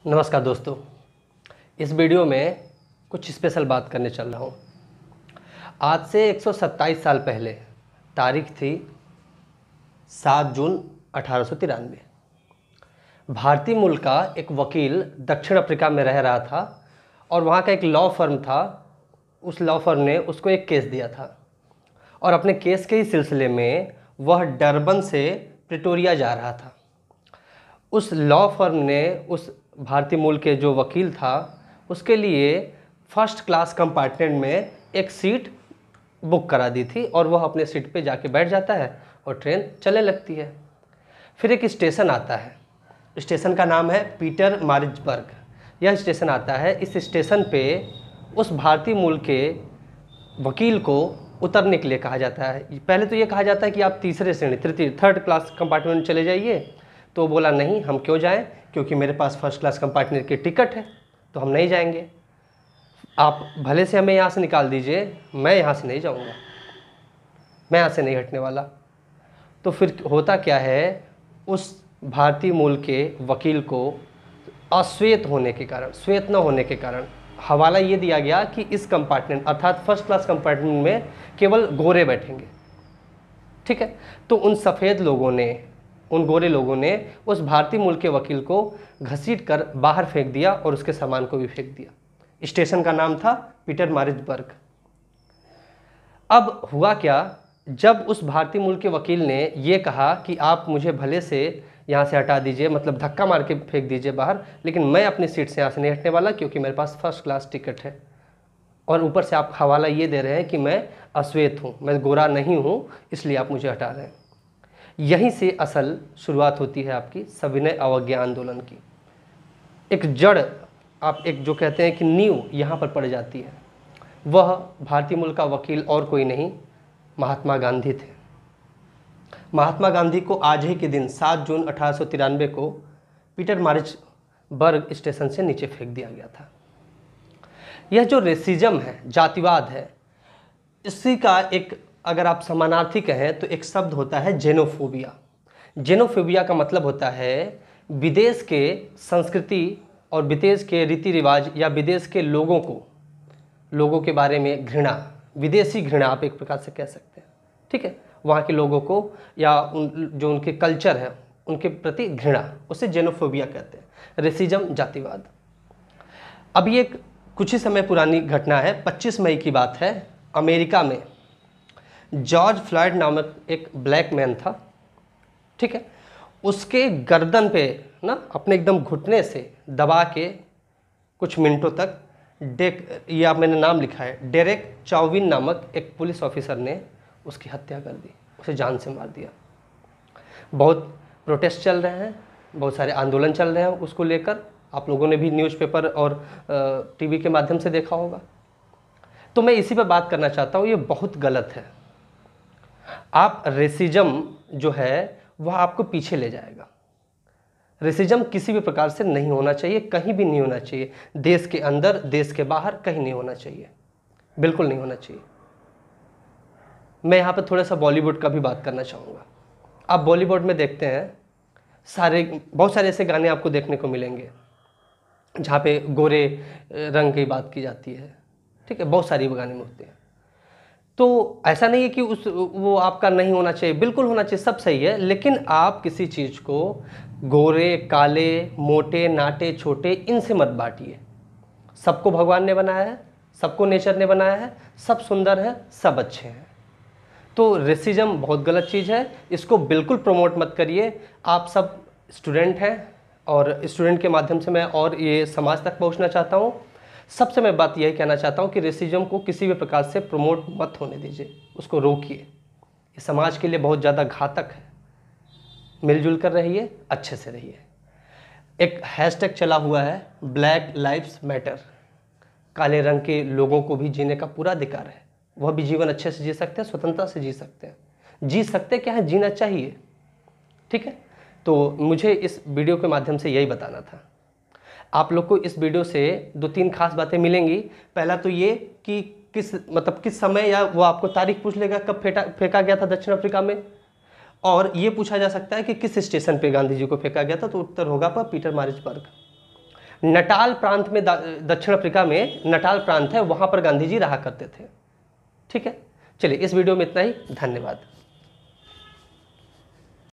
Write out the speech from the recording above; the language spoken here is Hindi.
नमस्कार दोस्तों, इस वीडियो में कुछ स्पेशल बात करने चल रहा हूँ। आज से 127 साल पहले तारीख थी 7 जून 1893। भारतीय मूल का एक वकील दक्षिण अफ्रीका में रह रहा था और वहाँ का एक लॉ फर्म था। उस लॉ फर्म ने उसको एक केस दिया था और अपने केस के ही सिलसिले में वह डरबन से प्रिटोरिया जा रहा था। उस लॉ फर्म ने उस भारतीय मूल के जो वकील था उसके लिए फर्स्ट क्लास कंपार्टमेंट में एक सीट बुक करा दी थी और वह अपने सीट पे जाके बैठ जाता है और ट्रेन चलने लगती है। फिर एक स्टेशन आता है, स्टेशन का नाम है पीटर मारिट्जबर्ग। यह स्टेशन आता है। इस स्टेशन पे उस भारतीय मूल के वकील को उतरने के लिए कहा जाता है। पहले तो ये कहा जाता है कि आप तीसरे श्रेणी तृतीय थर्ड क्लास कंपार्टमेंट में चले जाइए, तो बोला नहीं, हम क्यों जाएं, क्योंकि मेरे पास फर्स्ट क्लास कंपार्टमेंट की टिकट है, तो हम नहीं जाएंगे। आप भले से हमें यहाँ से निकाल दीजिए, मैं यहाँ से नहीं जाऊँगा, मैं यहाँ से नहीं हटने वाला। तो फिर होता क्या है, उस भारतीय मूल के वकील को अश्वेत होने के कारण, श्वेत न होने के कारण हवाला ये दिया गया कि इस कंपार्टमेंट अर्थात फर्स्ट क्लास कंपार्टमेंट में केवल गोरे बैठेंगे। ठीक है, तो उन गोरे लोगों ने उस भारतीय मूल के वकील को घसीट कर बाहर फेंक दिया और उसके सामान को भी फेंक दिया। स्टेशन का नाम था पीटर मारिट्जबर्ग। अब हुआ क्या, जब उस भारतीय मूल के वकील ने ये कहा कि आप मुझे भले से यहाँ से हटा दीजिए, मतलब धक्का मार के फेंक दीजिए बाहर, लेकिन मैं अपनी सीट से यहाँ से नहीं हटने वाला क्योंकि मेरे पास फर्स्ट क्लास टिकट है, और ऊपर से आप हवाला ये दे रहे हैं कि मैं अश्वेत हूँ, मैं गोरा नहीं हूँ, इसलिए आप मुझे हटा रहे हैं। यहीं से असल शुरुआत होती है आपकी सविनय अवज्ञा आंदोलन की। एक जड़, आप एक जो कहते हैं कि नींव यहाँ पर पड़ जाती है। वह भारतीय मूल का वकील और कोई नहीं, महात्मा गांधी थे। महात्मा गांधी को आज ही के दिन 7 जून 1893 को पीटर मारिट्जबर्ग स्टेशन से नीचे फेंक दिया गया था। यह जो रेसिज्म है, जातिवाद है, इसी का एक अगर आप समानार्थी कहें तो एक शब्द होता है जेनोफोबिया। जेनोफोबिया का मतलब होता है विदेश के संस्कृति और विदेश के रीति रिवाज या विदेश के लोगों के बारे में घृणा, विदेशी घृणा आप एक प्रकार से कह सकते हैं। ठीक है, वहाँ के लोगों को या जो उनके कल्चर है उनके प्रति घृणा, उसे जेनोफोबिया कहते हैं। रेसिज्म, जातिवाद। अब ये कुछ ही समय पुरानी घटना है, 25 मई की बात है। अमेरिका में जॉर्ज फ्लॉयड नामक एक ब्लैक मैन था। ठीक है, उसके गर्दन पे ना अपने एकदम घुटने से दबा के कुछ मिनटों तक ये आप मैंने नाम लिखा है, डेरेक चाउविन नामक एक पुलिस ऑफिसर ने उसकी हत्या कर दी, उसे जान से मार दिया। बहुत प्रोटेस्ट चल रहे हैं, बहुत सारे आंदोलन चल रहे हैं उसको लेकर। आप लोगों ने भी न्यूज़पेपर और टीवी के माध्यम से देखा होगा। तो मैं इसी पर बात करना चाहता हूँ, ये बहुत गलत है। आप रेसिज्म जो है वह आपको पीछे ले जाएगा। रेसिज्म किसी भी प्रकार से नहीं होना चाहिए, कहीं भी नहीं होना चाहिए। देश के अंदर, देश के बाहर कहीं नहीं होना चाहिए, बिल्कुल नहीं होना चाहिए। मैं यहाँ पर थोड़ा सा बॉलीवुड का भी बात करना चाहूँगा। आप बॉलीवुड में देखते हैं बहुत सारे ऐसे गाने आपको देखने को मिलेंगे जहाँ पे गोरे रंग की बात की जाती है। ठीक है, बहुत सारी गाने में होते हैं। तो ऐसा नहीं है कि वो आपका नहीं होना चाहिए, बिल्कुल होना चाहिए, सब सही है। लेकिन आप किसी चीज़ को गोरे, काले, मोटे, नाटे, छोटे इनसे मत बांटिए। सबको भगवान ने बनाया है, सबको नेचर ने बनाया है, सब सुंदर है, सब अच्छे हैं। तो रेसिज्म बहुत गलत चीज़ है, इसको बिल्कुल प्रमोट मत करिए। आप सब स्टूडेंट हैं और स्टूडेंट के माध्यम से मैं और ये समाज तक पहुंचना चाहता हूं। सबसे मैं बात यही कहना चाहता हूं कि रेसिज्म को किसी भी प्रकार से प्रमोट मत होने दीजिए, उसको रोकिए। ये समाज के लिए बहुत ज़्यादा घातक है। मिलजुल कर रहिए, अच्छे से रहिए। एक हैशटैग चला हुआ है, ब्लैक लाइव्स मैटर। काले रंग के लोगों को भी जीने का पूरा अधिकार है, वह भी जीवन अच्छे से जी सकते हैं, स्वतंत्रता से जी सकते हैं। जी सकते क्या है, जीना चाहिए। ठीक है, तो मुझे इस वीडियो के माध्यम से यही बताना था। आप लोग को इस वीडियो से 2-3 खास बातें मिलेंगी। पहला तो ये कि किस समय, या वो आपको तारीख पूछ लेगा कब फेंका गया था दक्षिण अफ्रीका में, और ये पूछा जा सकता है कि किस स्टेशन पे गांधी जी को फेंका गया था, तो उत्तर होगा पर पीटर मारिट्जबर्ग। नटाल प्रांत में, दक्षिण अफ्रीका में नटाल प्रांत है, वहां पर गांधी जी रहा करते थे। ठीक है, चलिए इस वीडियो में इतना ही, धन्यवाद।